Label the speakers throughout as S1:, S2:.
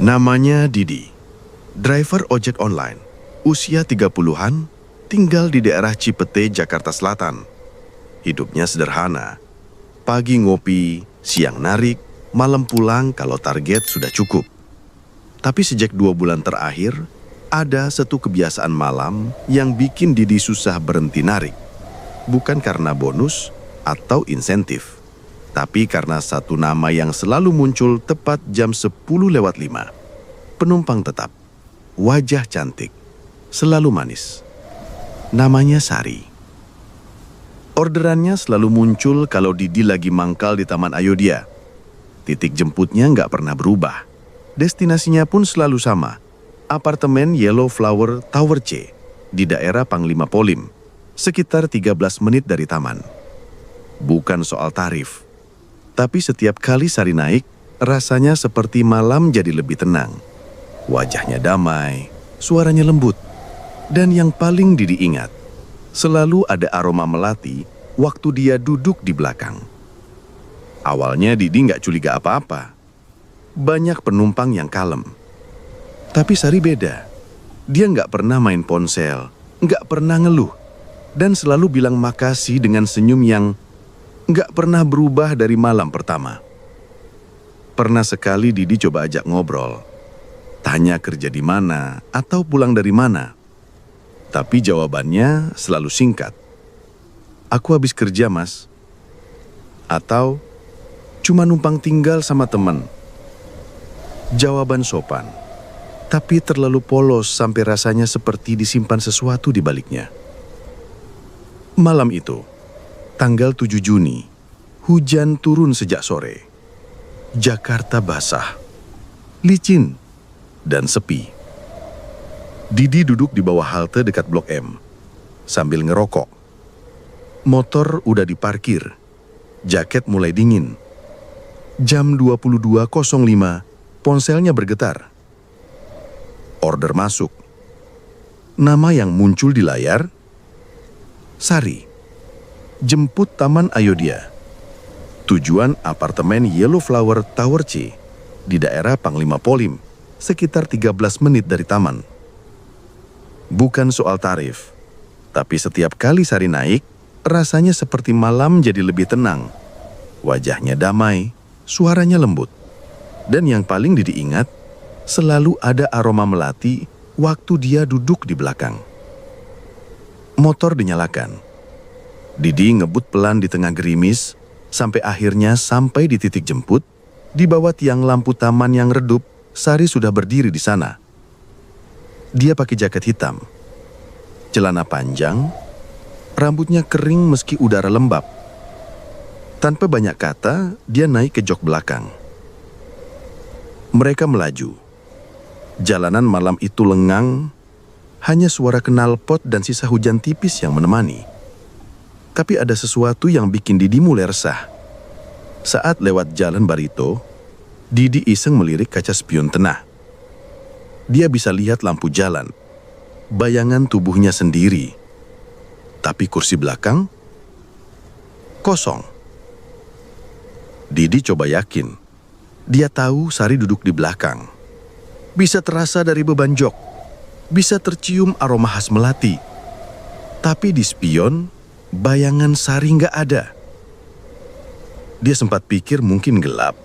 S1: Namanya Didi, driver ojek online, usia 30-an, tinggal di daerah Cipete, Jakarta Selatan. Hidupnya sederhana, pagi ngopi, siang narik, malam pulang kalau target sudah cukup. Tapi sejak 2 bulan terakhir, ada satu kebiasaan malam yang bikin Didi susah berhenti narik. Bukan karena bonus atau insentif, tapi karena satu nama yang selalu muncul tepat jam 10:05. Penumpang tetap, wajah cantik, selalu manis. Namanya Sari. Orderannya selalu muncul kalau Didi lagi mangkal di Taman Ayodhya. Titik jemputnya nggak pernah berubah. Destinasinya pun selalu sama, apartemen Yellow Flower Tower C di daerah Panglima Polim, sekitar 13 menit dari taman. Bukan soal tarif, tapi setiap kali Sari naik, rasanya seperti malam jadi lebih tenang. Wajahnya damai, suaranya lembut, dan yang paling Didi ingat, selalu ada aroma melati waktu dia duduk di belakang. Awalnya Didi nggak curiga apa-apa. Banyak penumpang yang kalem. Tapi Sari beda. Dia nggak pernah main ponsel, nggak pernah ngeluh, dan selalu bilang makasih dengan senyum yang nggak pernah berubah dari malam pertama. Pernah sekali Didi coba ajak ngobrol, tanya kerja di mana atau pulang dari mana. Tapi jawabannya selalu singkat. Aku habis kerja, Mas. Atau cuma numpang tinggal sama teman. Jawaban sopan, tapi terlalu polos sampai rasanya seperti disimpan sesuatu di baliknya. Malam itu, tanggal 7 Juni, hujan turun sejak sore. Jakarta basah, licin, dan sepi. Didi duduk di bawah halte dekat Blok M, sambil ngerokok. Motor udah diparkir, jaket mulai dingin. Jam 22.05, ponselnya bergetar. Order masuk. Nama yang muncul di layar, Sari. Jemput Taman Ayodhya. Tujuan apartemen Yellow Flower Tower C di daerah Panglima Polim, sekitar 13 menit dari taman. Bukan soal tarif, tapi setiap kali Sari naik, rasanya seperti malam jadi lebih tenang. Wajahnya damai, suaranya lembut. Dan yang paling Didi ingat, selalu ada aroma melati waktu dia duduk di belakang. Motor dinyalakan. Didi ngebut pelan di tengah gerimis, sampai akhirnya sampai di titik jemput. Di bawah tiang lampu taman yang redup, Sari sudah berdiri di sana. Dia pakai jaket hitam, celana panjang, rambutnya kering meski udara lembab. Tanpa banyak kata, dia naik ke jok belakang. Mereka melaju. Jalanan malam itu lengang, hanya suara knalpot dan sisa hujan tipis yang menemani. Tapi ada sesuatu yang bikin Didi mulai resah. Saat lewat jalan Barito, Didi iseng melirik kaca spion tengah. Dia bisa lihat lampu jalan, bayangan tubuhnya sendiri. Tapi kursi belakang kosong. Didi coba yakin. Dia tahu Sari duduk di belakang. Bisa terasa dari beban jok. Bisa tercium aroma khas melati. Tapi di spion, bayangan Sari nggak ada. Dia sempat pikir mungkin gelap.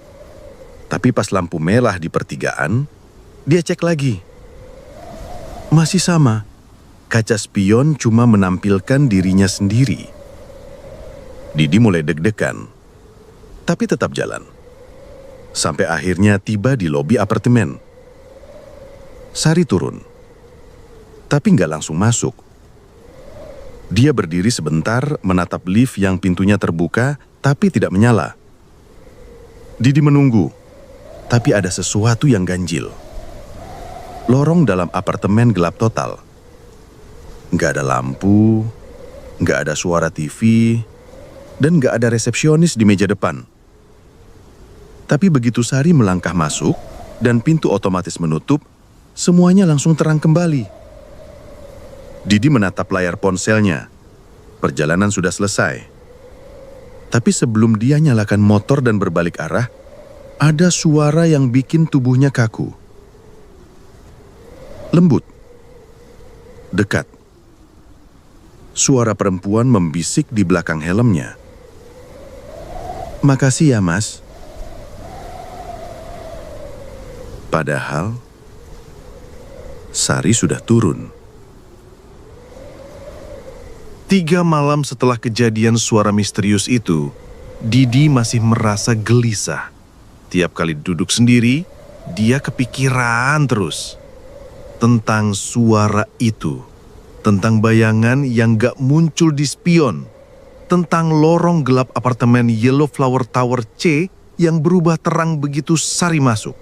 S1: Tapi pas lampu merah di pertigaan, dia cek lagi. Masih sama. Kaca spion cuma menampilkan dirinya sendiri. Didi mulai deg-degan. Tapi tetap jalan. Sampai akhirnya tiba di lobi apartemen. Sari turun. Tapi nggak langsung masuk. Dia berdiri sebentar menatap lift yang pintunya terbuka tapi tidak menyala. Didi menunggu, tapi ada sesuatu yang ganjil. Lorong dalam apartemen gelap total. Nggak ada lampu, nggak ada suara TV, dan nggak ada resepsionis di meja depan. Tapi begitu Sari melangkah masuk dan pintu otomatis menutup, semuanya langsung terang kembali. Didi menatap layar ponselnya. Perjalanan sudah selesai. Tapi sebelum dia nyalakan motor dan berbalik arah, ada suara yang bikin tubuhnya kaku. Lembut. Dekat. Suara perempuan membisik di belakang helmnya. "Makasih ya, Mas." Padahal Sari sudah turun. 3 malam setelah kejadian suara misterius itu, Didi masih merasa gelisah. Tiap kali duduk sendiri, dia kepikiran terus tentang suara itu, tentang bayangan yang gak muncul di spion, tentang lorong gelap apartemen Yellow Flower Tower C yang berubah terang begitu Sari masuk.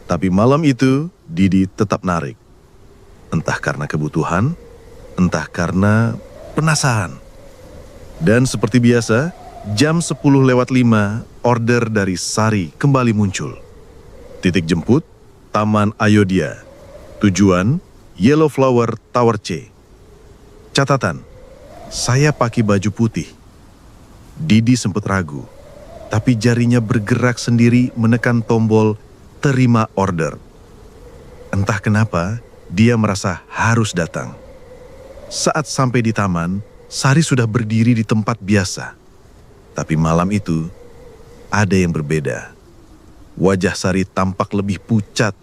S1: Tapi malam itu, Didi tetap narik. Entah karena kebutuhan, entah karena penasaran. Dan seperti biasa, jam 10:05, order dari Sari kembali muncul. Titik jemput, Taman Ayodhya. Tujuan, Yellow Flower Tower C. Catatan, saya pakai baju putih. Didi sempat ragu, tapi jarinya bergerak sendiri menekan tombol terima order. Entah kenapa, dia merasa harus datang. Saat sampai di taman, Sari sudah berdiri di tempat biasa. Tapi malam itu, ada yang berbeda. Wajah Sari tampak lebih pucat,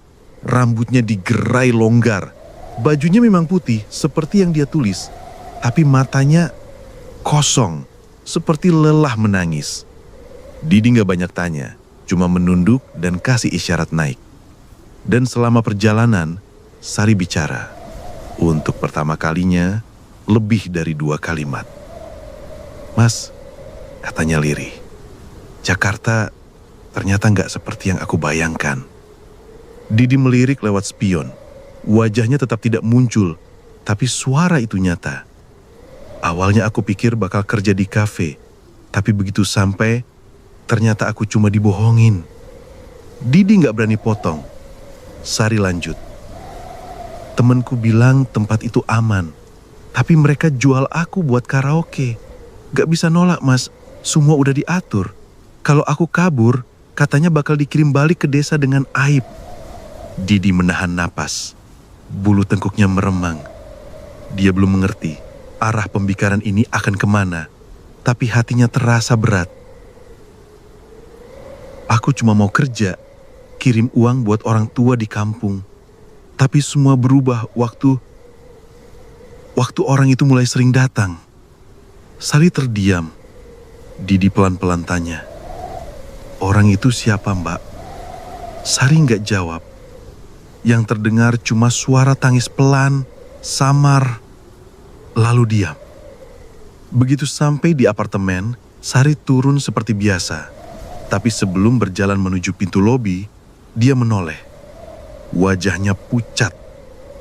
S1: rambutnya digerai longgar. Bajunya memang putih, seperti yang dia tulis, tapi matanya kosong, seperti lelah menangis. Didi gak banyak tanya, cuma menunduk dan kasih isyarat naik. Dan selama perjalanan, Sari bicara. Untuk pertama kalinya, lebih dari 2 kalimat. "Mas," katanya lirih, "Jakarta ternyata gak seperti yang aku bayangkan." Didi melirik lewat spion. Wajahnya tetap tidak muncul, tapi suara itu nyata. "Awalnya aku pikir bakal kerja di kafe, tapi begitu sampai, ternyata aku cuma dibohongin." Didi gak berani potong. Sari lanjut. "Temenku bilang tempat itu aman, tapi mereka jual aku buat karaoke. Gak bisa nolak, Mas, semua udah diatur. Kalau aku kabur, katanya bakal dikirim balik ke desa dengan aib." Didi menahan napas. Bulu tengkuknya meremang. Dia belum mengerti arah pembicaraan ini akan kemana, tapi hatinya terasa berat. "Aku cuma mau kerja, kirim uang buat orang tua di kampung. Tapi semua berubah waktu orang itu mulai sering datang." Sari terdiam. Didi pelan-pelan tanya, "Orang itu siapa, Mbak?" Sari nggak jawab. Yang terdengar cuma suara tangis pelan, samar, lalu diam. Begitu sampai di apartemen, Sari turun seperti biasa. Tapi sebelum berjalan menuju pintu lobi, dia menoleh. Wajahnya pucat,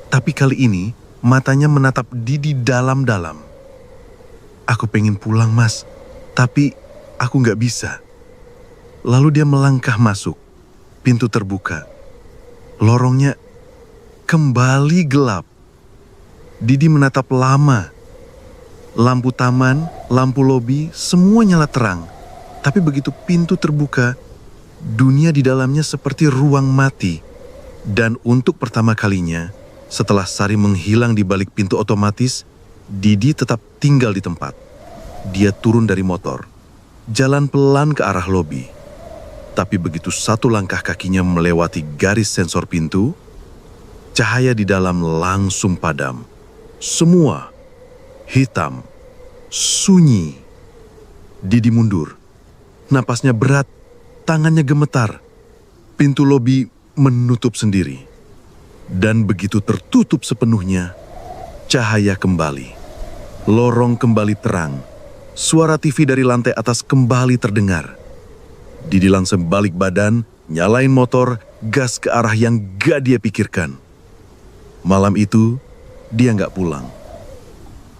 S1: tapi kali ini matanya menatap Didi dalam-dalam. "Aku pengen pulang, Mas, tapi aku nggak bisa." Lalu dia melangkah masuk. Pintu terbuka. Lorongnya kembali gelap. Didi menatap lama. Lampu taman, lampu lobi, semua nyala terang. Tapi begitu pintu terbuka, dunia di dalamnya seperti ruang mati. Dan untuk pertama kalinya, setelah Sari menghilang di balik pintu otomatis, Didi tetap tinggal di tempat. Dia turun dari motor, jalan pelan ke arah lobi. Tapi begitu satu langkah kakinya melewati garis sensor pintu, cahaya di dalam langsung padam. Semua hitam, sunyi. Didi mundur. Napasnya berat, tangannya gemetar. Pintu lobi menutup sendiri. Dan begitu tertutup sepenuhnya, cahaya kembali. Lorong kembali terang. Suara TV dari lantai atas kembali terdengar. Didi langsung balik badan, nyalain motor, gas ke arah yang gak dia pikirkan. Malam itu, dia gak pulang.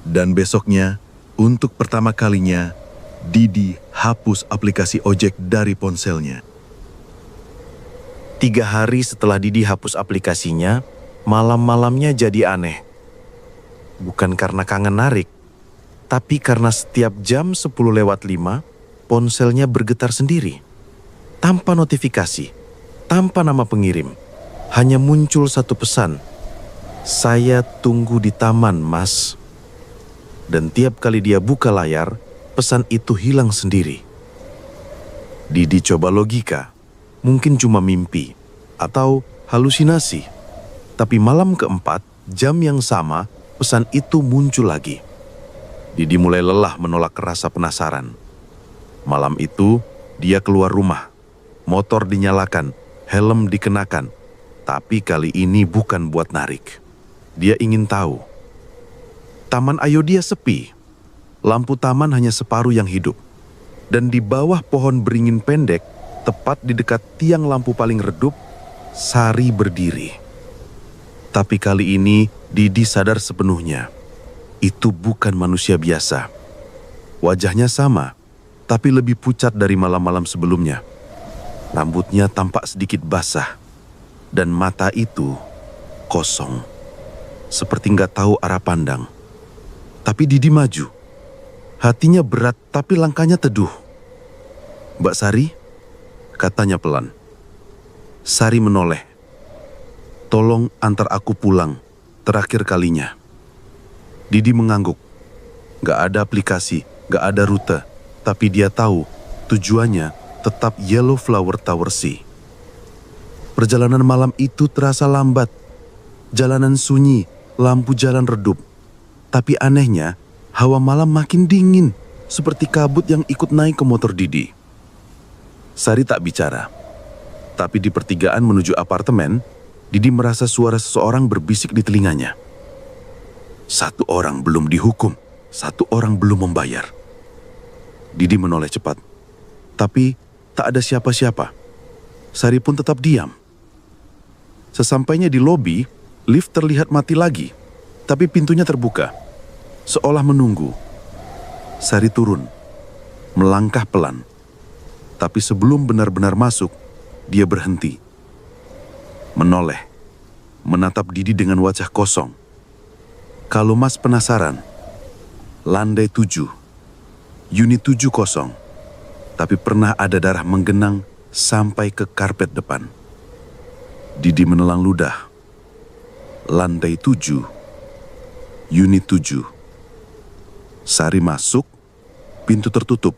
S1: Dan besoknya, untuk pertama kalinya, Didi hapus aplikasi ojek dari ponselnya.
S2: 3 hari setelah Didi hapus aplikasinya, malam-malamnya jadi aneh. Bukan karena kangen narik, tapi karena setiap jam 10:05, ponselnya bergetar sendiri. Tanpa notifikasi, tanpa nama pengirim, hanya muncul satu pesan. "Saya tunggu di taman, Mas." Dan tiap kali dia buka layar, pesan itu hilang sendiri. Didi coba logika, mungkin cuma mimpi atau halusinasi. Tapi malam keempat, jam yang sama, pesan itu muncul lagi. Didi mulai lelah menolak rasa penasaran. Malam itu, dia keluar rumah. Motor dinyalakan, helm dikenakan. Tapi kali ini bukan buat narik. Dia ingin tahu. Taman Ayodhya sepi. Lampu taman hanya separuh yang hidup. Dan di bawah pohon beringin pendek, tepat di dekat tiang lampu paling redup, Sari berdiri. Tapi kali ini Didi sadar sepenuhnya. Itu bukan manusia biasa. Wajahnya sama, tapi lebih pucat dari malam-malam sebelumnya. Rambutnya tampak sedikit basah. Dan mata itu kosong. Seperti nggak tahu arah pandang. Tapi Didi maju. Hatinya berat tapi langkahnya teduh. "Mbak Sari?" katanya pelan. Sari menoleh. "Tolong antar aku pulang, terakhir kalinya." Didi mengangguk. Gak ada aplikasi, gak ada rute, tapi dia tahu tujuannya tetap Yellow Flower Tower C. Perjalanan malam itu terasa lambat. Jalanan sunyi, lampu jalan redup. Tapi anehnya, hawa malam makin dingin, seperti kabut yang ikut naik ke motor Didi. Sari tak bicara. Tapi di pertigaan menuju apartemen, Didi merasa suara seseorang berbisik di telinganya. Satu orang belum dihukum, satu orang belum membayar. Didi menoleh cepat. Tapi tak ada siapa-siapa. Sari pun tetap diam. Sesampainya di lobi, lift terlihat mati lagi. Tapi pintunya terbuka. Seolah menunggu. Sari turun. Melangkah pelan. Tapi sebelum benar-benar masuk, dia berhenti. Menoleh. Menatap Didi dengan wajah kosong. "Kalau Mas penasaran, lantai 7, unit 7 kosong. Tapi pernah ada darah menggenang sampai ke karpet depan." Didi menelan ludah. Lantai 7, unit 7. Sari masuk, pintu tertutup.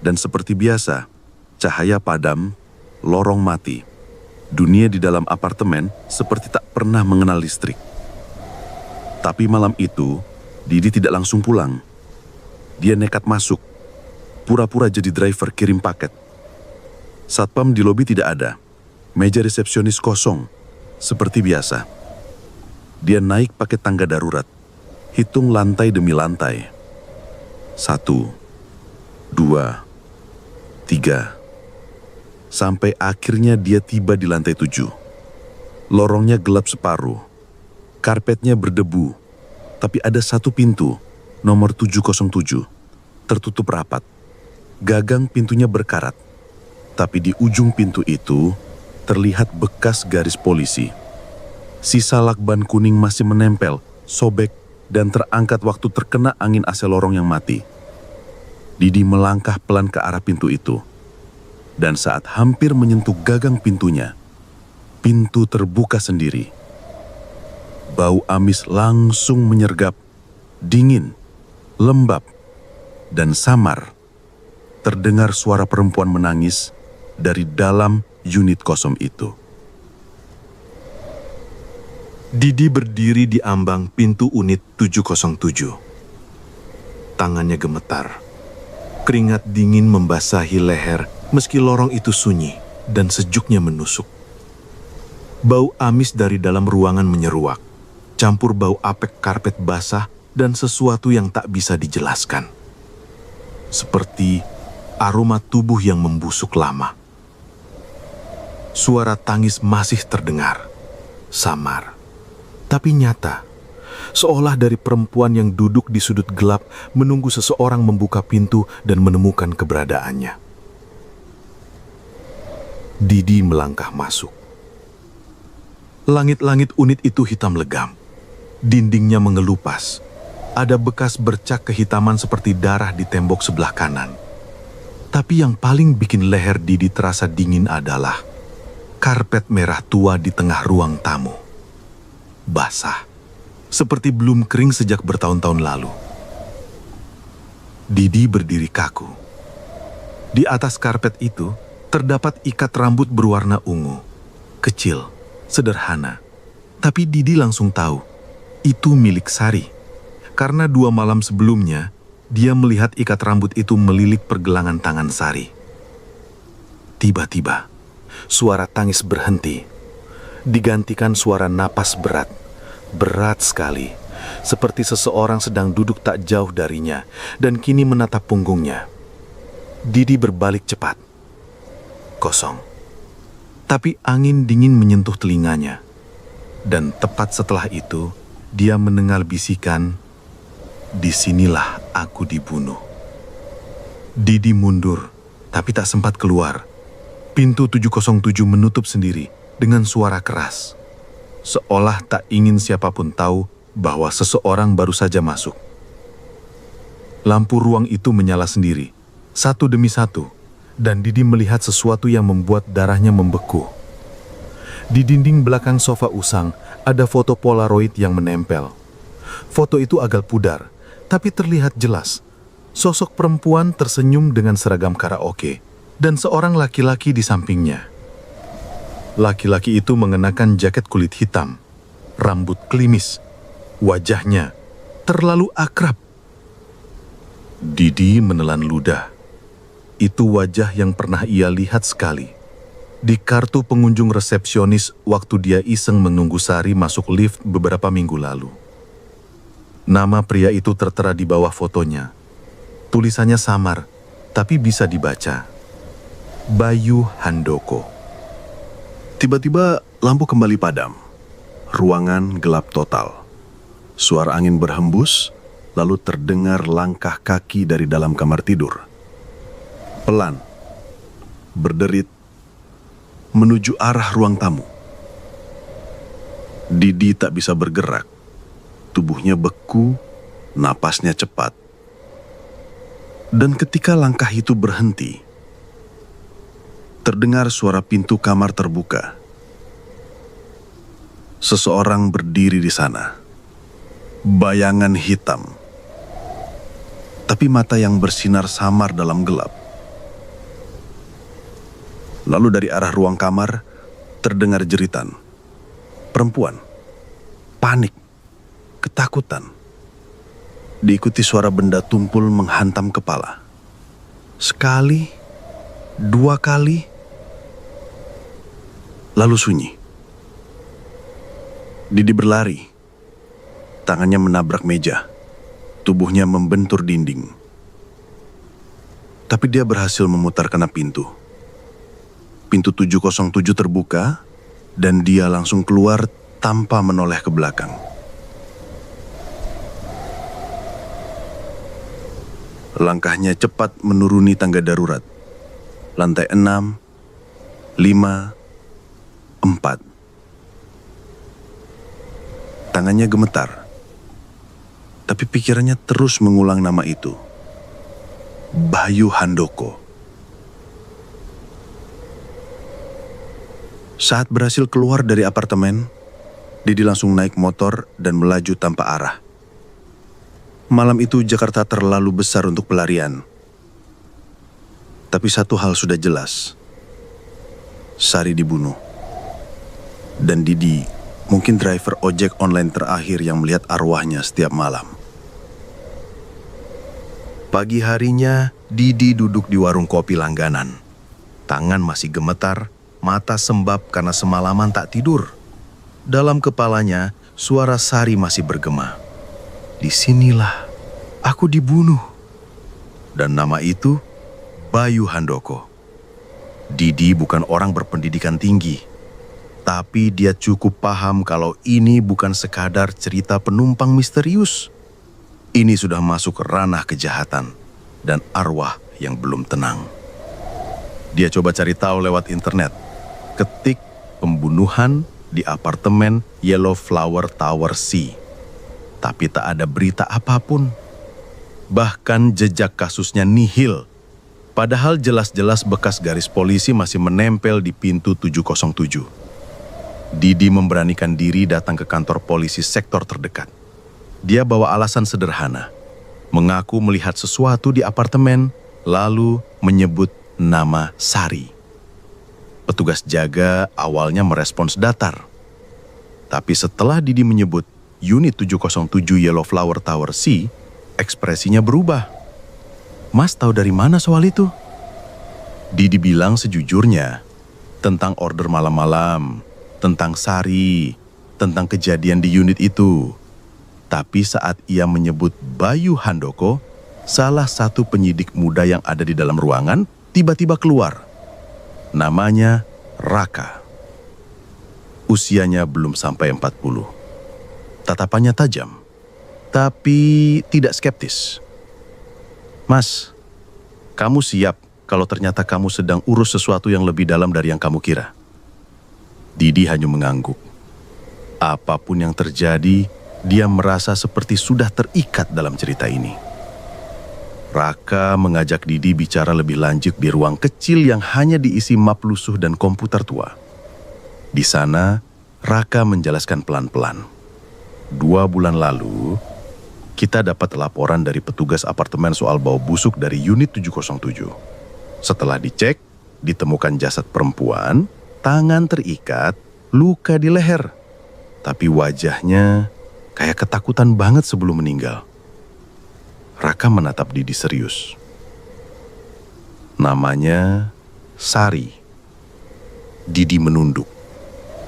S2: Dan seperti biasa, cahaya padam, lorong mati. Dunia di dalam apartemen seperti tak pernah mengenal listrik. Tapi malam itu, Didi tidak langsung pulang. Dia nekat masuk, pura-pura jadi driver kirim paket. Satpam di lobi tidak ada. Meja resepsionis kosong, seperti biasa. Dia naik pakai tangga darurat, hitung lantai demi lantai. 1, 2, 3. Sampai akhirnya dia tiba di lantai 7. Lorongnya gelap separuh. Karpetnya berdebu. Tapi ada satu pintu, nomor 707, tertutup rapat. Gagang pintunya berkarat. Tapi di ujung pintu itu, terlihat bekas garis polisi. Sisa lakban kuning masih menempel, sobek, dan terangkat waktu terkena angin AC lorong yang mati. Didi melangkah pelan ke arah pintu itu. Dan saat hampir menyentuh gagang pintunya, pintu terbuka sendiri. Bau amis langsung menyergap, dingin, lembab, dan samar. Terdengar suara perempuan menangis dari dalam unit kosong itu.
S3: Didi berdiri di ambang pintu unit 707. Tangannya gemetar. Keringat dingin membasahi leher meski lorong itu sunyi dan sejuknya menusuk. Bau amis dari dalam ruangan menyeruak, campur bau apek karpet basah dan sesuatu yang tak bisa dijelaskan. Seperti aroma tubuh yang membusuk lama. Suara tangis masih terdengar, samar, tapi nyata. Seolah dari perempuan yang duduk di sudut gelap menunggu seseorang membuka pintu dan menemukan keberadaannya. Didi melangkah masuk. Langit-langit unit itu hitam legam. Dindingnya mengelupas. Ada bekas bercak kehitaman seperti darah di tembok sebelah kanan. Tapi yang paling bikin leher Didi terasa dingin adalah karpet merah tua di tengah ruang tamu. basah, seperti belum kering sejak bertahun-tahun lalu. Didi berdiri kaku. Di atas karpet itu terdapat ikat rambut berwarna ungu, kecil, sederhana. Tapi Didi langsung tahu, itu milik Sari. Karena 2 malam sebelumnya, dia melihat ikat rambut itu melilit pergelangan tangan Sari. Tiba-tiba, suara tangis berhenti, digantikan suara napas berat, berat sekali, seperti seseorang sedang duduk tak jauh darinya dan kini menatap punggungnya. Didi berbalik cepat. Kosong. Tapi angin dingin menyentuh telinganya. Dan tepat setelah itu, dia mendengar bisikan, "Disinilah aku dibunuh." Didi mundur, tapi tak sempat keluar. Pintu 707 menutup sendiri dengan suara keras. Seolah tak ingin siapapun tahu bahwa seseorang baru saja masuk. Lampu ruang itu menyala sendiri, satu demi satu, dan Didi melihat sesuatu yang membuat darahnya membeku. Di dinding belakang sofa usang ada foto Polaroid yang menempel. Foto itu agak pudar, tapi terlihat jelas. Sosok perempuan tersenyum dengan seragam karaoke, dan seorang laki-laki di sampingnya. Laki-laki itu mengenakan jaket kulit hitam, rambut klimis, wajahnya terlalu akrab. Didi menelan ludah. Itu wajah yang pernah ia lihat sekali. Di kartu pengunjung resepsionis waktu dia iseng menunggu Sari masuk lift beberapa minggu lalu. Nama pria itu tertera di bawah fotonya. Tulisannya samar, tapi bisa dibaca. Bayu Handoko.
S1: Tiba-tiba lampu kembali padam. Ruangan gelap total. Suara angin berhembus, lalu terdengar langkah kaki dari dalam kamar tidur. Pelan, berderit, menuju arah ruang tamu. Didi tak bisa bergerak. Tubuhnya beku, napasnya cepat. Dan ketika langkah itu berhenti, terdengar suara pintu kamar terbuka. Seseorang berdiri di sana. Bayangan hitam. Tapi mata yang bersinar samar dalam gelap. Lalu dari arah ruang kamar, terdengar jeritan. Perempuan. Panik. Ketakutan. Diikuti suara benda tumpul menghantam kepala. Sekali, 2 kali, lalu sunyi. Didi berlari. Tangannya menabrak meja. Tubuhnya membentur dinding. Tapi dia berhasil memutar kena pintu. Pintu 707 terbuka, dan dia langsung keluar tanpa menoleh ke belakang. Langkahnya cepat menuruni tangga darurat. Lantai 6, 5, 4. Tangannya gemetar. Tapi pikirannya terus mengulang nama itu. Bayu Handoko. Saat berhasil keluar dari apartemen, Didi langsung naik motor dan melaju tanpa arah. Malam itu Jakarta terlalu besar untuk pelarian. Tapi satu hal sudah jelas. Sari dibunuh. Dan Didi mungkin driver ojek online terakhir yang melihat arwahnya setiap malam. Pagi harinya, Didi duduk di warung kopi langganan. Tangan masih gemetar, mata sembab karena semalaman tak tidur. Dalam kepalanya, suara Sari masih bergema. Disinilah aku dibunuh. Dan nama itu Bayu Handoko. Didi bukan orang berpendidikan tinggi, tapi dia cukup paham kalau ini bukan sekadar cerita penumpang misterius. Ini sudah masuk ke ranah kejahatan dan arwah yang belum tenang. Dia coba cari tahu lewat internet. Ketik pembunuhan di apartemen Yellow Flower Tower C. Tapi tak ada berita apapun. Bahkan jejak kasusnya nihil. Padahal jelas-jelas bekas garis polisi masih menempel di pintu 707. Didi memberanikan diri datang ke kantor polisi sektor terdekat. Dia bawa alasan sederhana, mengaku melihat sesuatu di apartemen, lalu menyebut nama Sari. Petugas jaga awalnya merespons datar. Tapi setelah Didi menyebut unit 707 Yellow Flower Tower C, ekspresinya berubah. Mas tahu dari mana soal itu? Didi bilang sejujurnya, tentang order malam-malam, tentang Sari, tentang kejadian di unit itu. Tapi saat ia menyebut Bayu Handoko, salah satu penyidik muda yang ada di dalam ruangan tiba-tiba keluar. Namanya Raka. Usianya belum sampai 40. Tatapannya tajam, tapi tidak skeptis. Mas, kamu siap kalau ternyata kamu sedang urus sesuatu yang lebih dalam dari yang kamu kira? Didi hanya mengangguk. Apapun yang terjadi, dia merasa seperti sudah terikat dalam cerita ini. Raka mengajak Didi bicara lebih lanjut di ruang kecil yang hanya diisi map lusuh dan komputer tua. Di sana, Raka menjelaskan pelan-pelan. 2 bulan lalu, kita dapat laporan dari petugas apartemen soal bau busuk dari unit 707. Setelah dicek, ditemukan jasad perempuan, tangan terikat, luka di leher. Tapi wajahnya kayak ketakutan banget sebelum meninggal. Raka menatap Didi serius. Namanya Sari. Didi menunduk.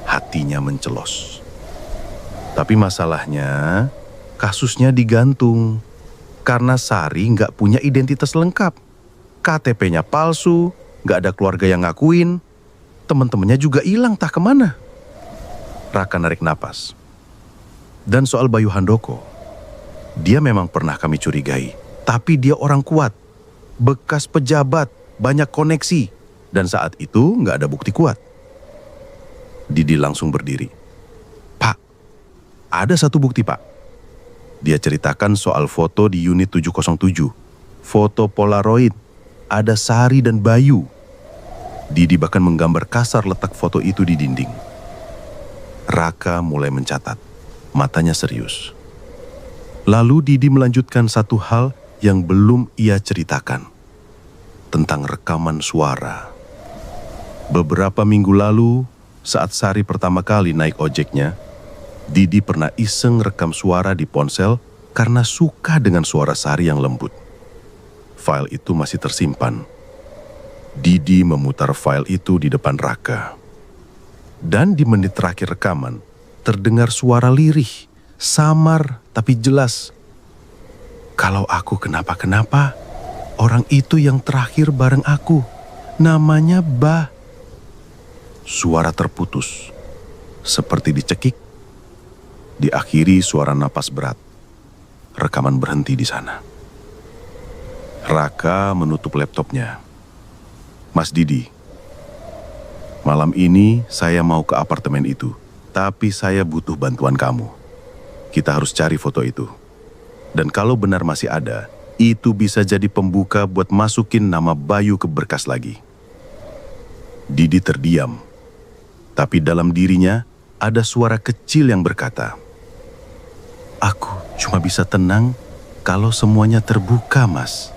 S1: Hatinya mencelos. Tapi masalahnya, kasusnya digantung. Karena Sari nggak punya identitas lengkap. KTP-nya palsu, nggak ada keluarga yang ngakuin. Teman-temannya juga hilang tah kemana. Raka narik napas. Dan soal Bayu Handoko, dia memang pernah kami curigai. Tapi dia orang kuat. Bekas pejabat, banyak koneksi. Dan saat itu nggak ada bukti kuat. Didi langsung berdiri. Pak, ada satu bukti, Pak. Dia ceritakan soal foto di unit 707. Foto Polaroid. Ada Sari dan Bayu. Didi bahkan menggambar kasar letak foto itu di dinding. Raka mulai mencatat. Matanya serius. Lalu Didi melanjutkan satu hal yang belum ia ceritakan. Tentang rekaman suara. Beberapa minggu lalu, saat Sari pertama kali naik ojeknya, Didi pernah iseng rekam suara di ponsel karena suka dengan suara Sari yang lembut. File itu masih tersimpan. Didi memutar file itu di depan Raka. Dan di menit terakhir rekaman, terdengar suara lirih, samar tapi jelas. Kalau aku kenapa-kenapa, orang itu yang terakhir bareng aku. Namanya Bah. Suara terputus, seperti dicekik. Diakhiri suara napas berat. Rekaman berhenti di sana. Raka menutup laptopnya. Mas Didi, malam ini saya mau ke apartemen itu, tapi saya butuh bantuan kamu. Kita harus cari foto itu. Dan kalau benar masih ada, itu bisa jadi pembuka buat masukin nama Bayu ke berkas lagi. Didi terdiam. Tapi dalam dirinya ada suara kecil yang berkata, aku cuma bisa tenang kalau semuanya terbuka, Mas.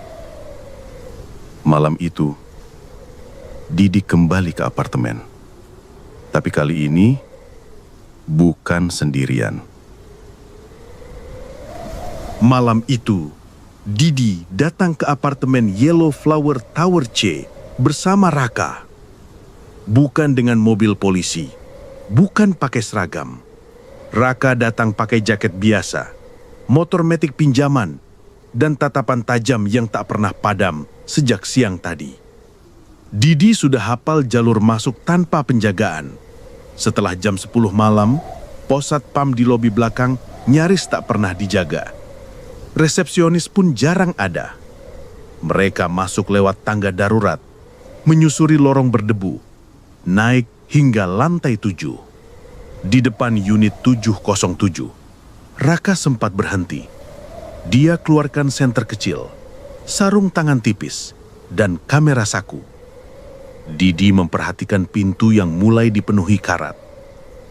S1: Malam itu, Didi kembali ke apartemen. Tapi kali ini, bukan sendirian. Malam itu, Didi datang ke apartemen Yellow Flower Tower C bersama Raka. Bukan dengan mobil polisi, bukan pakai seragam. Raka datang pakai jaket biasa, motor metik pinjaman, dan tatapan tajam yang tak pernah padam sejak siang tadi. Didi sudah hafal jalur masuk tanpa penjagaan. Setelah jam 10 malam, pos satpam di lobi belakang nyaris tak pernah dijaga. Resepsionis pun jarang ada. Mereka masuk lewat tangga darurat, menyusuri lorong berdebu, naik hingga lantai 7. Di depan unit 707, Raka sempat berhenti. Dia keluarkan senter kecil, sarung tangan tipis, dan kamera saku. Didi memperhatikan pintu yang mulai dipenuhi karat.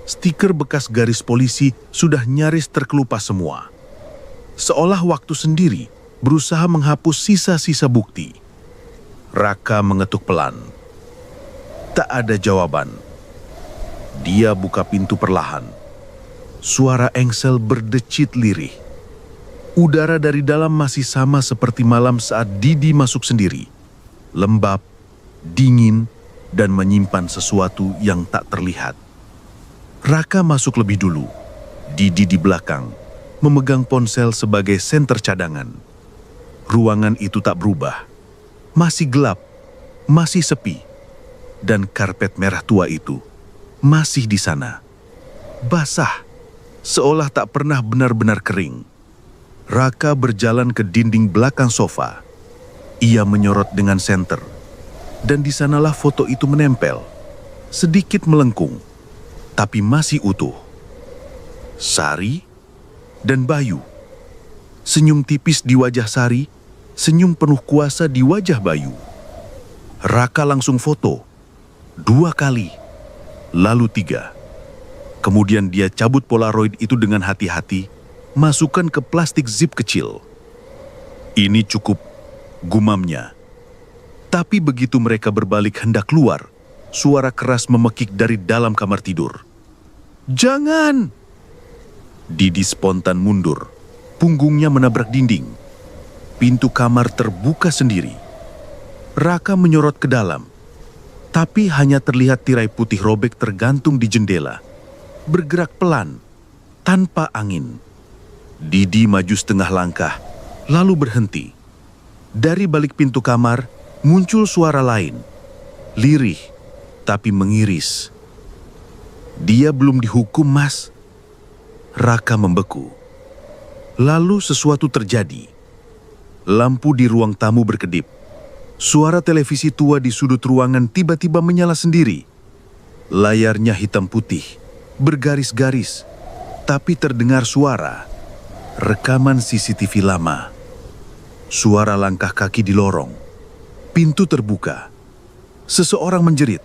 S3: stiker bekas garis polisi sudah nyaris terkelupas semua. Seolah waktu sendiri berusaha menghapus sisa-sisa bukti. Raka mengetuk pelan. Tak ada jawaban. Dia buka pintu perlahan. Suara engsel berdecit lirih. Udara dari dalam masih sama seperti malam saat Didi masuk sendiri. Lembab, dingin, dan menyimpan sesuatu yang tak terlihat. Raka masuk lebih dulu. Didi di belakang, memegang ponsel sebagai senter cadangan. Ruangan itu tak berubah. Masih gelap, masih sepi. Dan karpet merah tua itu masih di sana. Basah, seolah tak pernah benar-benar kering. Raka berjalan ke dinding belakang sofa. Ia menyorot dengan senter. Dan di sanalah foto itu menempel. Sedikit melengkung, tapi masih utuh. Sari dan Bayu. Senyum tipis di wajah Sari, senyum penuh kuasa di wajah Bayu. Raka langsung foto. 2 kali, lalu 3. Kemudian dia cabut Polaroid itu dengan hati-hati, masukkan ke plastik zip kecil. Ini cukup, gumamnya. Tapi begitu mereka berbalik hendak keluar, suara keras memekik dari dalam kamar tidur. "Jangan!" Didi spontan mundur. Punggungnya menabrak dinding. Pintu kamar terbuka sendiri. Raka menyorot ke dalam. Tapi hanya terlihat tirai putih robek tergantung di jendela. Bergerak pelan, tanpa angin. Didi maju setengah langkah, lalu berhenti. Dari balik pintu kamar, muncul suara lain. Lirih, tapi mengiris. "Dia belum dihukum, Mas." Raka membeku. Lalu sesuatu terjadi. Lampu di ruang tamu berkedip. Suara televisi tua di sudut ruangan tiba-tiba menyala sendiri. Layarnya hitam putih, bergaris-garis, tapi terdengar suara. Rekaman CCTV lama. Suara langkah kaki di lorong. Pintu terbuka. Seseorang menjerit.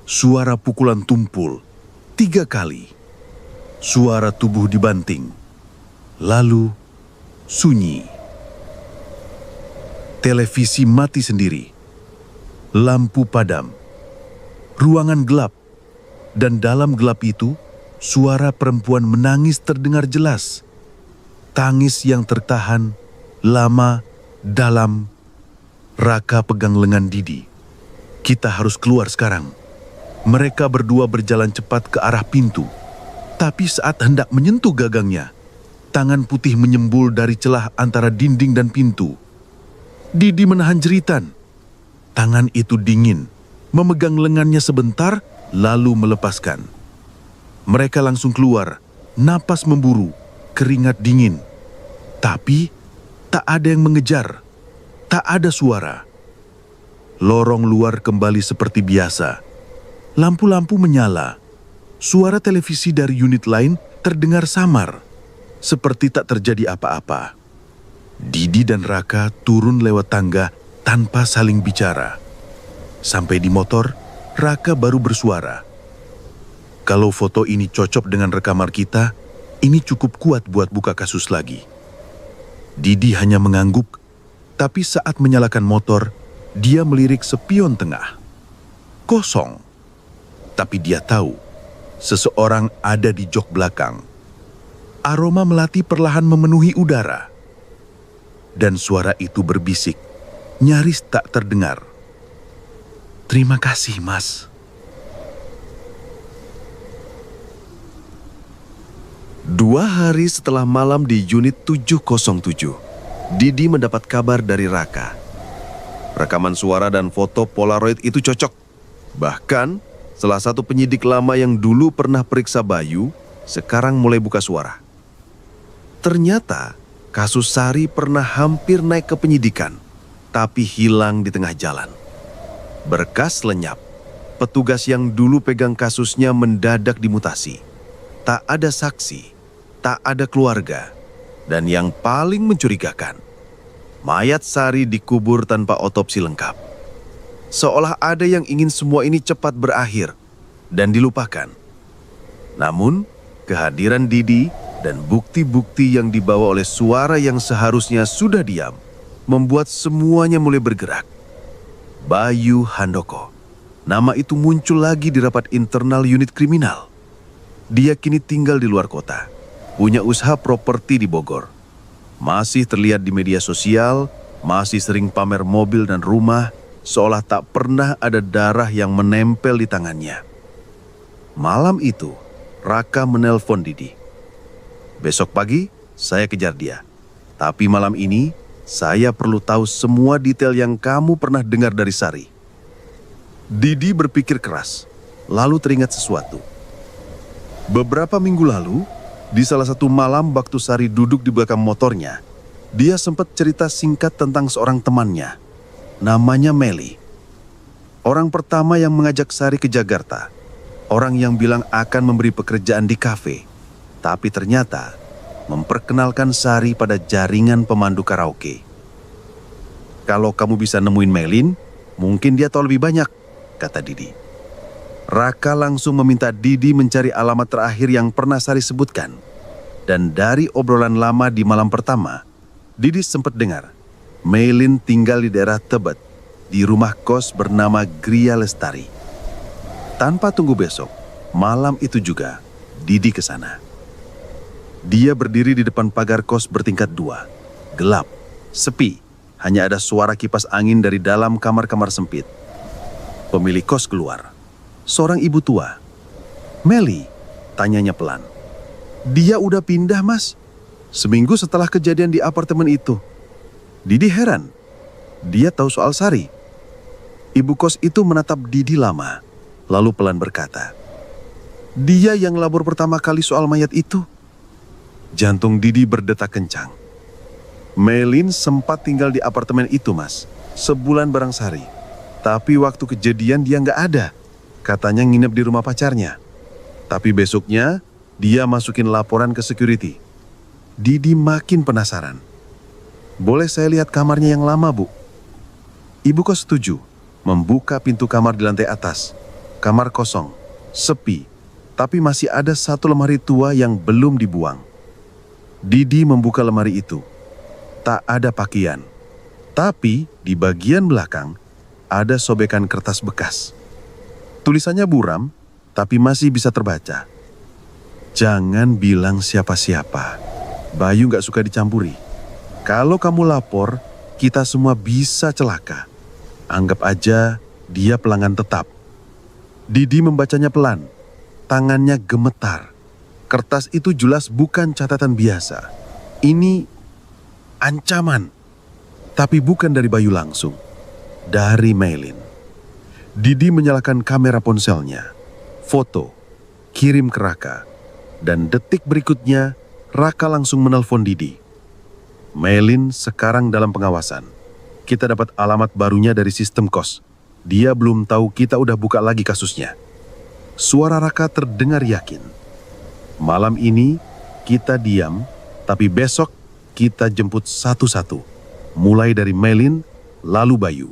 S3: Suara pukulan tumpul 3 kali. Suara tubuh dibanting. Lalu sunyi. Televisi mati sendiri. Lampu padam. Ruangan gelap. Dan dalam gelap itu, suara perempuan menangis terdengar jelas. Tangis yang tertahan, lama, dalam. Raka pegang lengan Didi. "Kita harus keluar sekarang." Mereka berdua berjalan cepat ke arah pintu. Tapi saat hendak menyentuh gagangnya, tangan putih menyembul dari celah antara dinding dan pintu. Didi menahan jeritan. Tangan itu dingin, memegang lengannya sebentar, lalu melepaskan. Mereka langsung keluar, napas memburu, keringat dingin. Tapi tak ada yang mengejar, tak ada suara. Lorong luar kembali seperti biasa. Lampu-lampu menyala. Suara televisi dari unit lain terdengar samar, seperti tak terjadi apa-apa. Didi dan Raka turun lewat tangga tanpa saling bicara. Sampai di motor, Raka baru bersuara. "Kalau foto ini cocok dengan rekaman kita, ini cukup kuat buat buka kasus lagi." Didi hanya mengangguk, tapi saat menyalakan motor, dia melirik spion tengah. Kosong. Tapi dia tahu, seseorang ada di jok belakang. Aroma melati perlahan memenuhi udara. Dan suara itu berbisik, nyaris tak terdengar. "Terima kasih, Mas."
S2: 2 hari setelah malam di unit 707, Didi mendapat kabar dari Raka. Rekaman suara dan foto Polaroid itu cocok. Bahkan, salah satu penyidik lama yang dulu pernah periksa Bayu, sekarang mulai buka suara. Ternyata, kasus Sari pernah hampir naik ke penyidikan, tapi hilang di tengah jalan. Berkas lenyap. Petugas yang dulu pegang kasusnya mendadak dimutasi. Tak ada saksi, tak ada keluarga, dan yang paling mencurigakan, mayat Sari dikubur tanpa otopsi lengkap. Seolah ada yang ingin semua ini cepat berakhir dan dilupakan.
S1: Namun, kehadiran Didi dan bukti-bukti yang dibawa oleh suara yang seharusnya sudah diam membuat semuanya mulai bergerak. Bayu Handoko. Nama itu muncul lagi di rapat internal unit kriminal. Dia kini tinggal di luar kota, punya usaha properti di Bogor. Masih terlihat di media sosial, masih sering pamer mobil dan rumah, seolah tak pernah ada darah yang menempel di tangannya. Malam itu, Raka menelpon Didi. Besok pagi, saya kejar dia. Tapi malam ini, saya perlu tahu semua detail yang kamu pernah dengar dari Sari. Didi berpikir keras, lalu teringat sesuatu. Beberapa minggu lalu, di salah satu malam waktu Sari duduk di belakang motornya, dia sempat cerita singkat tentang seorang temannya, namanya Meli. Orang pertama yang mengajak Sari ke Jakarta, orang yang bilang akan memberi pekerjaan di kafe, tapi ternyata memperkenalkan Sari pada jaringan pemandu karaoke. Kalau kamu bisa nemuin Melin, mungkin dia tahu lebih banyak, kata Didi. Raka langsung meminta Didi mencari alamat terakhir yang pernah Sari sebutkan. Dan dari obrolan lama di malam pertama, Didi sempat dengar Melin tinggal di daerah Tebet, di rumah kos bernama Gria Lestari. Tanpa tunggu besok, malam itu juga Didi ke sana. Dia berdiri di depan pagar kos bertingkat 2. Gelap, sepi, hanya ada suara kipas angin dari dalam kamar-kamar sempit. Pemilik kos keluar. Seorang ibu tua. Meli, tanyanya pelan. Dia udah pindah, Mas. Seminggu setelah kejadian di apartemen itu. Didi heran. Dia tahu soal Sari. Ibu kos itu menatap Didi lama, lalu pelan berkata, dia yang labor pertama kali soal mayat itu. Jantung Didi berdetak kencang. Melin sempat tinggal di apartemen itu, Mas. Sebulan bareng Sari. Tapi waktu kejadian dia nggak ada. Katanya nginep di rumah pacarnya. Tapi besoknya, dia masukin laporan ke security. Didi makin penasaran. Boleh saya lihat kamarnya yang lama, Bu? Ibu kos setuju. Membuka pintu kamar di lantai atas. Kamar kosong, sepi. Tapi masih ada satu lemari tua yang belum dibuang. Didi membuka lemari itu. Tak ada pakaian. Tapi di bagian belakang ada sobekan kertas bekas. Tulisannya buram, tapi masih bisa terbaca. Jangan bilang siapa-siapa. Bayu gak suka dicampuri. Kalau kamu lapor, kita semua bisa celaka. Anggap aja dia pelanggan tetap. Didi membacanya pelan. Tangannya gemetar. Kertas itu jelas bukan catatan biasa. Ini ancaman. Tapi bukan dari Bayu langsung. Dari Melin. Didi menyalakan kamera ponselnya. Foto. Kirim ke Raka. Dan detik berikutnya, Raka langsung menelpon Didi. Melin sekarang dalam pengawasan. Kita dapat alamat barunya dari sistem kos. Dia belum tahu kita udah buka lagi kasusnya. Suara Raka terdengar yakin. Malam ini kita diam, tapi besok kita jemput satu-satu. Mulai dari Melin, lalu Bayu.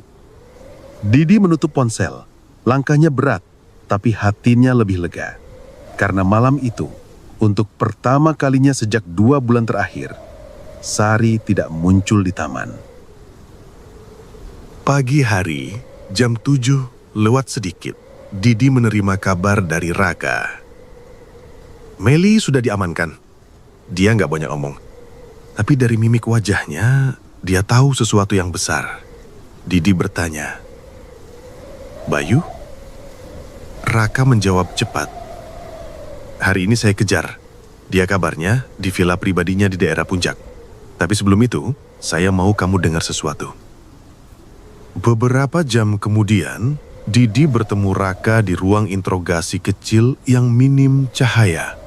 S1: Didi menutup ponsel. Langkahnya berat, tapi hatinya lebih lega. Karena malam itu, untuk pertama kalinya sejak 2 bulan terakhir, Sari tidak muncul di taman.
S4: Pagi hari, jam 7 lewat sedikit, Didi menerima kabar dari Raka. Meli sudah diamankan. Dia nggak banyak omong. Tapi dari mimik wajahnya, dia tahu sesuatu yang besar. Didi bertanya, Bayu? Raka menjawab cepat. Hari ini saya kejar. Dia kabarnya di villa pribadinya di daerah Puncak. Tapi sebelum itu, saya mau kamu dengar sesuatu. Beberapa jam kemudian, Didi bertemu Raka di ruang interogasi kecil yang minim cahaya.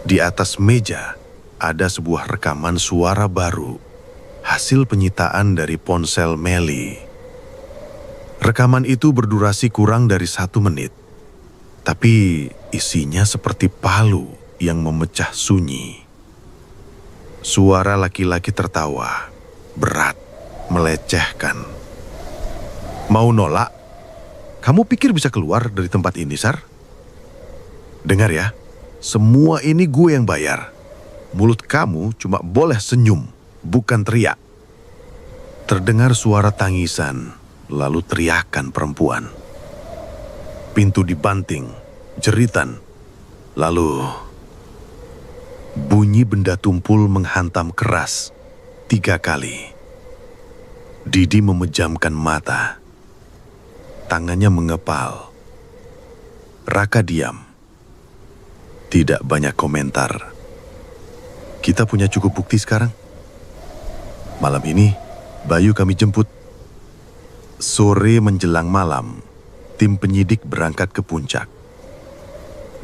S4: Di atas meja ada sebuah rekaman suara baru, hasil penyitaan dari ponsel Meli. Rekaman itu berdurasi kurang dari 1 menit, tapi isinya seperti palu yang memecah sunyi. Suara laki-laki tertawa, berat, melecehkan. Mau nolak? Kamu pikir bisa keluar dari tempat ini, Sar? Dengar ya, semua ini gue yang bayar. Mulut kamu cuma boleh senyum, bukan teriak. Terdengar suara tangisan, lalu teriakan perempuan. Pintu dibanting, jeritan, lalu bunyi benda tumpul menghantam keras 3 kali. Didi memejamkan mata. Tangannya mengepal. Raka diam. Tidak banyak komentar. Kita punya cukup bukti sekarang. Malam ini, Bayu kami jemput. Sore menjelang malam, tim penyidik berangkat ke puncak.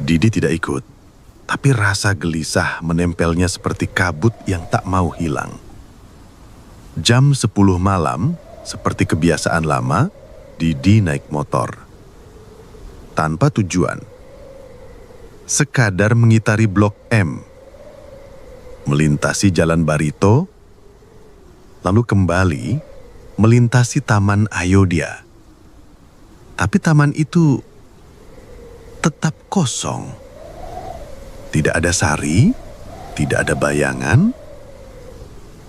S4: Didi tidak ikut, tapi rasa gelisah menempelnya seperti kabut yang tak mau hilang. Jam 10 malam, seperti kebiasaan lama, Didi naik motor. Tanpa tujuan. Sekadar mengitari Blok M. Melintasi Jalan Barito, lalu kembali melintasi Taman Ayodhya. Tapi taman itu tetap kosong. Tidak ada Sari, tidak ada bayangan,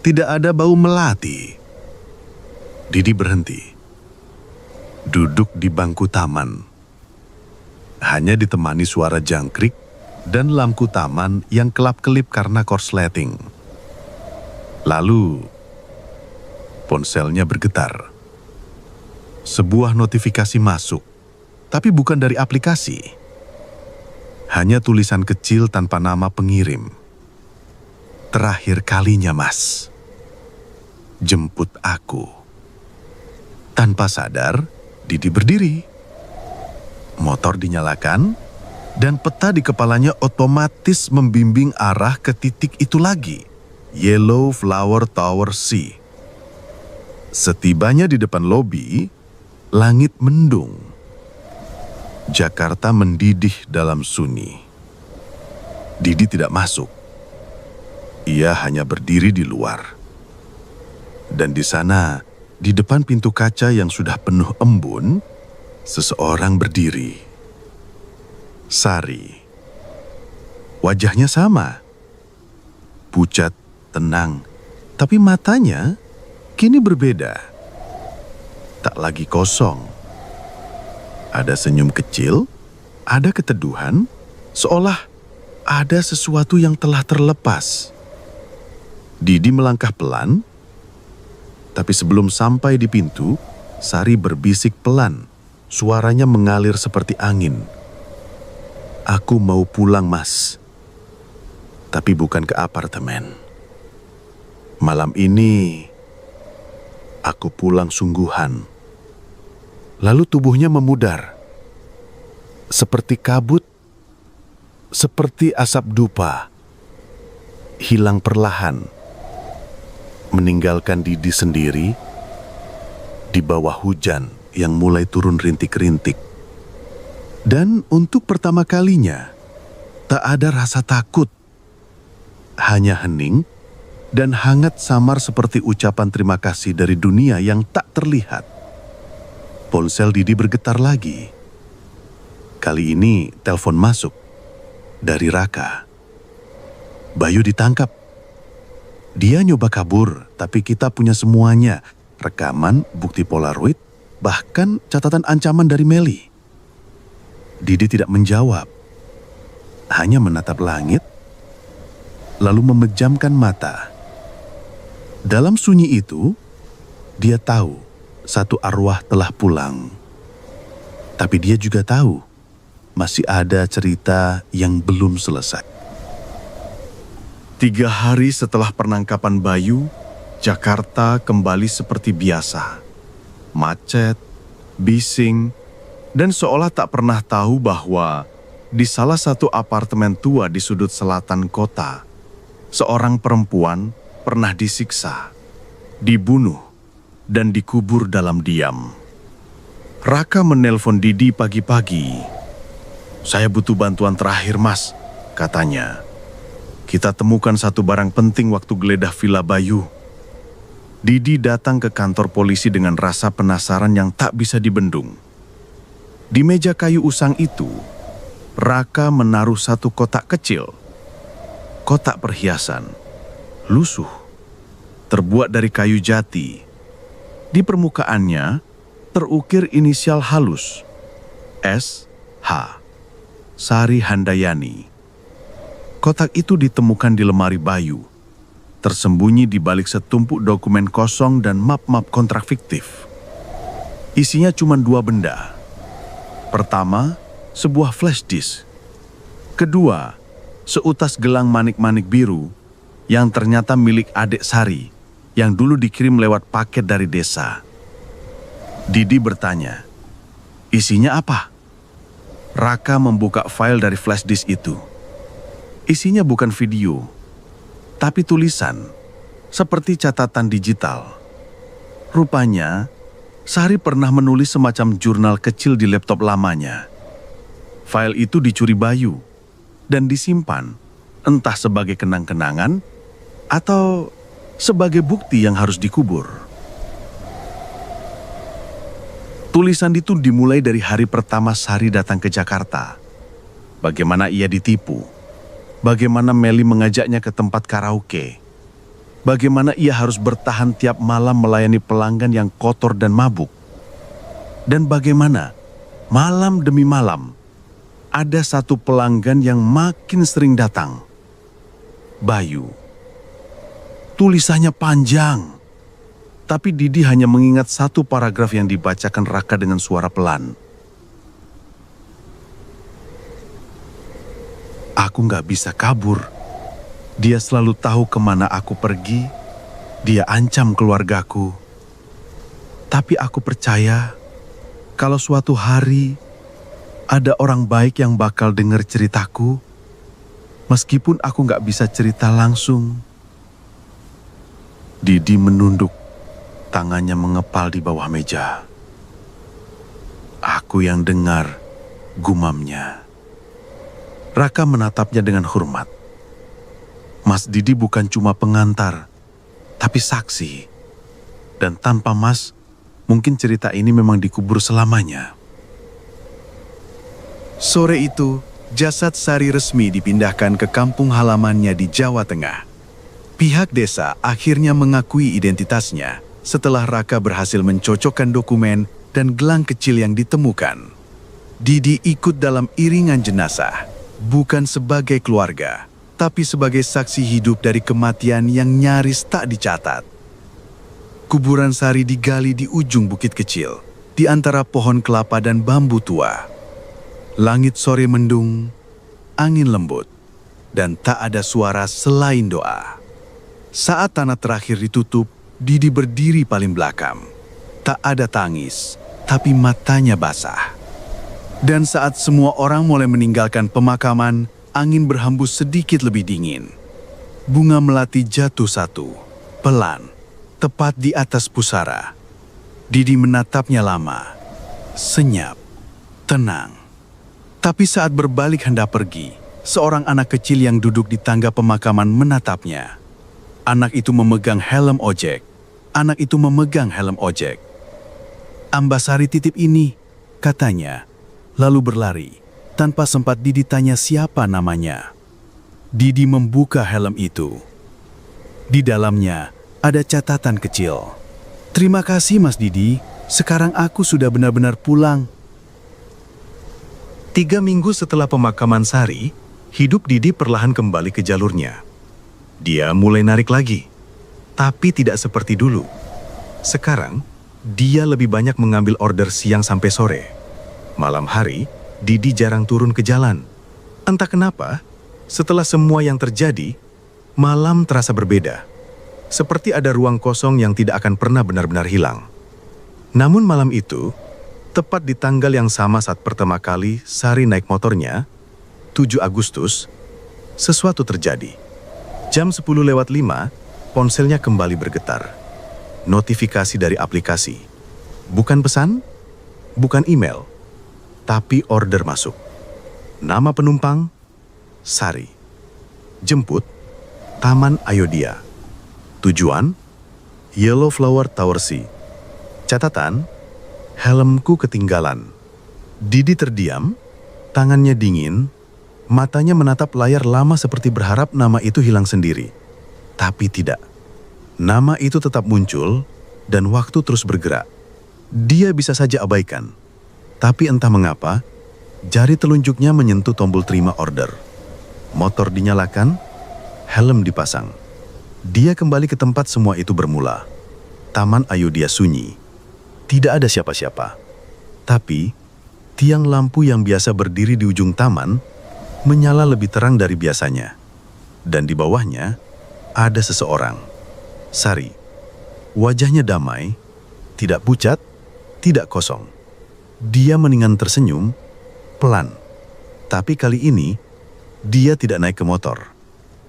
S4: tidak ada bau melati. Didi berhenti. Duduk di bangku taman. Hanya ditemani suara jangkrik dan lampu taman yang kelap-kelip karena korsleting. Lalu, ponselnya bergetar. Sebuah notifikasi masuk, tapi bukan dari aplikasi. Hanya tulisan kecil tanpa nama pengirim. Terakhir kalinya, Mas. Jemput aku. Tanpa sadar, Didi berdiri. Motor dinyalakan, dan peta di kepalanya otomatis membimbing arah ke titik itu lagi. Yellow Flower Tower C. Setibanya di depan lobi, langit mendung. Jakarta mendidih dalam sunyi. Didi tidak masuk. Ia hanya berdiri di luar. Dan di sana, di depan pintu kaca yang sudah penuh embun, seseorang berdiri. Sari. Wajahnya sama. Pucat, tenang, tapi matanya kini berbeda. Tak lagi kosong. Ada senyum kecil, ada keteduhan, seolah ada sesuatu yang telah terlepas. Didi melangkah pelan, tapi sebelum sampai di pintu, Sari berbisik pelan. Suaranya mengalir seperti angin. Aku mau pulang, Mas. Tapi bukan ke apartemen. Malam ini, aku pulang sungguhan. Lalu tubuhnya memudar. Seperti kabut, seperti asap dupa. Hilang perlahan. Meninggalkan Didi sendiri di bawah hujan yang mulai turun rintik-rintik. Dan untuk pertama kalinya, tak ada rasa takut. Hanya hening dan hangat samar seperti ucapan terima kasih dari dunia yang tak terlihat. Ponsel Didi bergetar lagi. Kali ini telepon masuk dari Raka. Bayu ditangkap. Dia nyoba kabur, tapi kita punya semuanya. Rekaman, bukti Polaroid, bahkan catatan ancaman dari Meli. Didi tidak menjawab. Hanya menatap langit, lalu memejamkan mata. Dalam sunyi itu, dia tahu satu arwah telah pulang. Tapi dia juga tahu masih ada cerita yang belum selesai.
S1: 3 hari setelah penangkapan Bayu, Jakarta kembali seperti biasa. Macet, bising, dan seolah tak pernah tahu bahwa di salah satu apartemen tua di sudut selatan kota, seorang perempuan pernah disiksa, dibunuh, dan dikubur dalam diam. Raka menelpon Didi pagi-pagi. "Saya butuh bantuan terakhir, Mas," katanya. "Kita temukan satu barang penting waktu geledah Villa Bayu." Didi datang ke kantor polisi dengan rasa penasaran yang tak bisa dibendung. Di meja kayu usang itu, Raka menaruh satu kotak kecil. Kotak perhiasan, lusuh, terbuat dari kayu jati. Di permukaannya terukir inisial halus, S.H. Sari Handayani. Kotak itu ditemukan di lemari Bayu, tersembunyi di balik setumpuk dokumen kosong dan map-map kontrak fiktif. Isinya cuma dua benda. Pertama, sebuah flash disk. Kedua, seutas gelang manik-manik biru yang ternyata milik adik Sari yang dulu dikirim lewat paket dari desa. Didi bertanya, isinya apa? Raka membuka file dari flash disk itu. Isinya bukan video, tapi tulisan, seperti catatan digital. Rupanya, Sari pernah menulis semacam jurnal kecil di laptop lamanya. File itu dicuri Bayu dan disimpan, entah sebagai kenang-kenangan atau sebagai bukti yang harus dikubur. Tulisan itu dimulai dari hari pertama Sari datang ke Jakarta. Bagaimana ia ditipu, bagaimana Meli mengajaknya ke tempat karaoke, bagaimana ia harus bertahan tiap malam melayani pelanggan yang kotor dan mabuk, dan bagaimana malam demi malam ada satu pelanggan yang makin sering datang. Bayu. Tulisannya panjang, tapi Didi hanya mengingat satu paragraf yang dibacakan Raka dengan suara pelan. Aku nggak bisa kabur. Dia selalu tahu kemana aku pergi. Dia ancam keluargaku. Tapi aku percaya kalau suatu hari ada orang baik yang bakal dengar ceritaku, meskipun aku nggak bisa cerita langsung. Didi menunduk, tangannya mengepal di bawah meja. Aku yang dengar, gumamnya. Raka menatapnya dengan hormat. Mas Didi bukan cuma pengantar, tapi saksi. Dan tanpa Mas, mungkin cerita ini memang dikubur selamanya.
S5: Sore itu, jasad Sari resmi dipindahkan ke kampung halamannya di Jawa Tengah. Pihak desa akhirnya mengakui identitasnya setelah Raka berhasil mencocokkan dokumen dan gelang kecil yang ditemukan. Didi ikut dalam iringan jenazah, bukan sebagai keluarga, tapi sebagai saksi hidup dari kematian yang nyaris tak dicatat. Kuburan Sari digali di ujung bukit kecil, di antara pohon kelapa dan bambu tua. Langit sore mendung, angin lembut, dan tak ada suara selain doa. Saat tanah terakhir ditutup, Didi berdiri paling belakang. Tak ada tangis, tapi matanya basah. Dan saat semua orang mulai meninggalkan pemakaman, angin berhembus sedikit lebih dingin. Bunga melati jatuh satu, pelan, tepat di atas pusara. Didi menatapnya lama, senyap, tenang. Tapi saat berbalik hendak pergi, seorang anak kecil yang duduk di tangga pemakaman menatapnya. Anak itu memegang helm ojek. Anak itu memegang helm ojek. Ambasari titip ini, katanya, lalu berlari, tanpa sempat Didi tanya siapa namanya. Didi membuka helm itu. Di dalamnya ada catatan kecil. Terima kasih Mas Didi, sekarang aku sudah benar-benar pulang.
S3: 3 minggu setelah pemakaman Sari, hidup Didi perlahan kembali ke jalurnya. Dia mulai narik lagi, tapi tidak seperti dulu. Sekarang, dia lebih banyak mengambil order siang sampai sore. Malam hari, Didi jarang turun ke jalan. Entah kenapa, setelah semua yang terjadi, malam terasa berbeda. Seperti ada ruang kosong yang tidak akan pernah benar-benar hilang. Namun malam itu, tepat di tanggal yang sama saat pertama kali Sari naik motornya, 7 Agustus, sesuatu terjadi. Jam 10:05, ponselnya kembali bergetar. Notifikasi dari aplikasi. Bukan pesan, bukan email, tapi order masuk. Nama penumpang, Sari. Jemput, Taman Ayodhya. Tujuan, Yellow Flower Tower C. Catatan, helmku ketinggalan. Didi terdiam,
S5: Tangannya dingin, matanya menatap layar lama seperti berharap nama itu hilang sendiri. Tapi tidak. Nama itu tetap muncul dan waktu terus bergerak. Dia bisa saja abaikan. Tapi entah mengapa, jari telunjuknya menyentuh tombol terima order. Motor dinyalakan, helm dipasang. Dia kembali ke tempat semua itu bermula. Taman Ayodhya sunyi. Tidak ada siapa-siapa. Tapi, tiang lampu yang biasa berdiri di ujung taman menyala lebih terang dari biasanya. Dan di bawahnya, ada seseorang. Sari. Wajahnya damai, tidak pucat, tidak kosong. Dia meningan tersenyum, pelan. Tapi kali ini, dia tidak naik ke motor.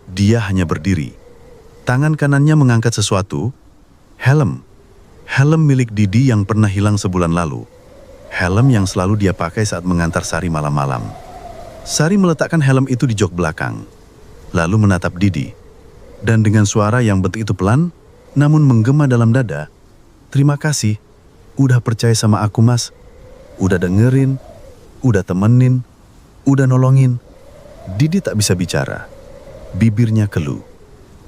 S5: Dia hanya berdiri. Tangan kanannya mengangkat sesuatu, helm. Helm milik Didi yang pernah hilang sebulan lalu. Helm yang selalu dia pakai saat mengantar Sari malam-malam. Sari meletakkan helm itu di jok belakang, lalu menatap Didi. Dan dengan suara yang bentuk itu pelan, namun menggema dalam dada, "Terima kasih, udah percaya sama aku mas. Udah dengerin, udah temenin, udah nolongin." Didi tak bisa bicara. Bibirnya keluh.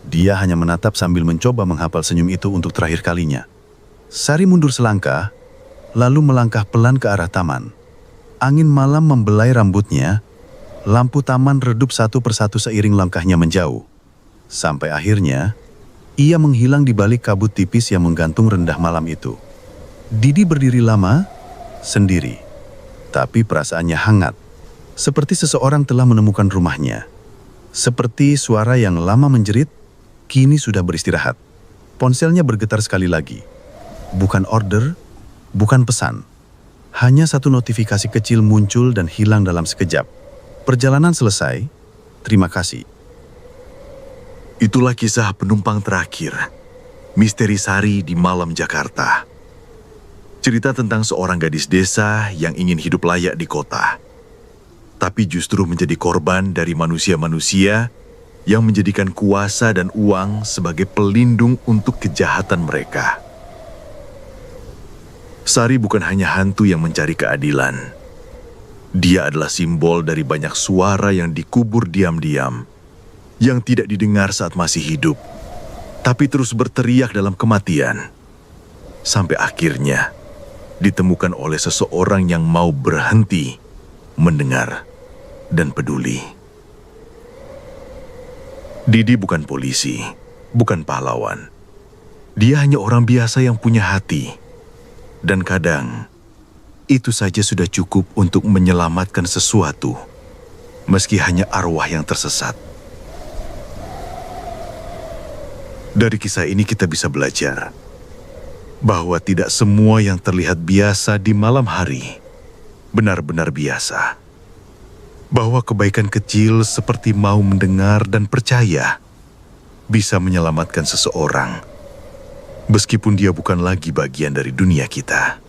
S5: Dia hanya menatap sambil mencoba menghafal senyum itu untuk terakhir kalinya. Sari mundur selangkah, lalu melangkah pelan ke arah taman. Angin malam membelai rambutnya, lampu taman redup satu persatu seiring langkahnya menjauh. Sampai akhirnya, ia menghilang di balik kabut tipis yang menggantung rendah malam itu. Didi berdiri lama, sendiri. Tapi perasaannya hangat, seperti seseorang telah menemukan rumahnya. Seperti suara yang lama menjerit, kini sudah beristirahat. Ponselnya bergetar sekali lagi. Bukan order, bukan pesan. Hanya satu notifikasi kecil muncul dan hilang dalam sekejap. Perjalanan selesai, terima kasih.
S6: Itulah kisah penumpang terakhir, Misteri Sari di Malam Jakarta. Cerita tentang seorang gadis desa yang ingin hidup layak di kota, tapi justru menjadi korban dari manusia-manusia yang menjadikan kuasa dan uang sebagai pelindung untuk kejahatan mereka. Sari bukan hanya hantu yang mencari keadilan. Dia adalah simbol dari banyak suara yang dikubur diam-diam, yang tidak didengar saat masih hidup, tapi terus berteriak dalam kematian, sampai akhirnya ditemukan oleh seseorang yang mau berhenti mendengar dan peduli. Didi bukan polisi, bukan pahlawan. Dia hanya orang biasa yang punya hati. Dan kadang, itu saja sudah cukup untuk menyelamatkan sesuatu, meski hanya arwah yang tersesat. Dari kisah ini kita bisa belajar bahwa tidak semua yang terlihat biasa di malam hari benar-benar biasa. Bahwa kebaikan kecil seperti mau mendengar dan percaya bisa menyelamatkan seseorang, meskipun dia bukan lagi bagian dari dunia kita.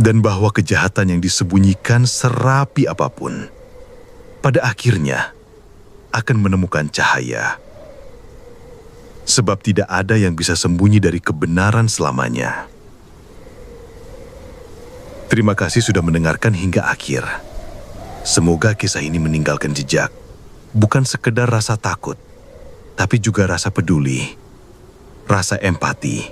S6: Dan bahwa kejahatan yang disembunyikan serapi apapun, pada akhirnya akan menemukan cahaya. Sebab tidak ada yang bisa sembunyi dari kebenaran selamanya. Terima kasih sudah mendengarkan hingga akhir. Semoga kisah ini meninggalkan jejak, bukan sekedar rasa takut, tapi juga rasa peduli, rasa empati,